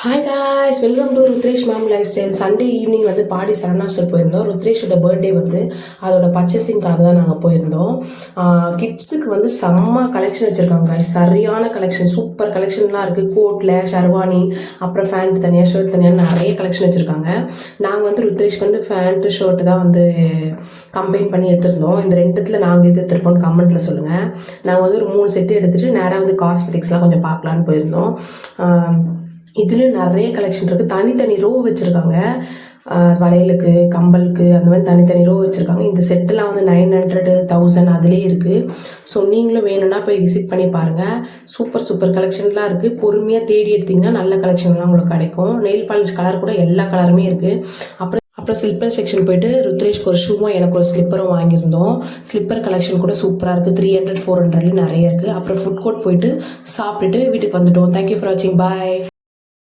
Hi guys, welcome to Rudresh ma'am life style. Sunday evening வந்து பாடி சரணா store போயிருந்தோம். ருத்ரேஷோட birthday வந்து அதோட பர்ச்சேசிங்காக தான் நாங்கள் போயிருந்தோம். கிட்ஸுக்கு வந்து செம்ம கலெக்ஷன் வச்சுருக்காங்க காய்ஸ். சரியான கலெக்ஷன், சூப்பர் கலெக்ஷன்லாம் இருக்குது. கோட்டில் ஷர்வானி, அப்புறம் ஃபேண்ட் தனியாக, ஷர்ட் தனியாக நிறைய கலெக்ஷன் வச்சுருக்காங்க. நாங்கள் வந்து ருத்ரேஷ்க்கு வந்து ஃபேண்ட்டு ஷர்ட்டு தான் வந்து கம்பைன் பண்ணி எடுத்துருந்தோம். இந்த ரெண்டுத்தில் நாங்கள் இது எடுத்துருப்போம்னு கமெண்ட்டில் சொல்லுங்கள். நாங்கள் வந்து ஒரு 3 செட்டு எடுத்துகிட்டு நேராக வந்து காஸ்மெட்டிக்ஸ்லாம் கொஞ்சம் பார்க்கலான்னு போயிருந்தோம். இதுலேயும் நிறைய கலெக்ஷன் இருக்குது. தனித்தனி ரோ வச்சுருக்காங்க. வளையலுக்கு, கம்பலுக்கு, அந்த மாதிரி தனித்தனி ரோ வச்சுருக்காங்க. இந்த செட்டெல்லாம் வந்து 900, 1000 அதுலேயே இருக்குது. ஸோ நீங்களும் வேணும்னா போய் விசிட் பண்ணி பாருங்கள். சூப்பர் சூப்பர் கலெக்ஷன்லாம் இருக்குது. பொறுமையாக தேடி எடுத்திங்கன்னா நல்ல கலெக்ஷன்லாம் உங்களுக்கு கிடைக்கும். நெயில் பாலிஷ் கலர் கூட எல்லா கலருமே இருக்குது. அப்புறம் ஸ்லிப்பர் செக்ஷன் போயிட்டு ருத்ரேஷ்க்கு ஒரு ஷூவும் எனக்கு ஒரு ஸ்லிப்பரும் வாங்கியிருந்தோம். ஸ்லிப்பர் கலெக்ஷன் கூட சூப்பராக இருக்குது. 300, 400 நிறைய இருக்குது. அப்புறம் ஃபுட் கோர்ட் போயிட்டு சாப்பிட்டுட்டு வீட்டுக்கு வந்துட்டோம். தேங்க்யூ ஃபார் வாட்சிங். பாய்.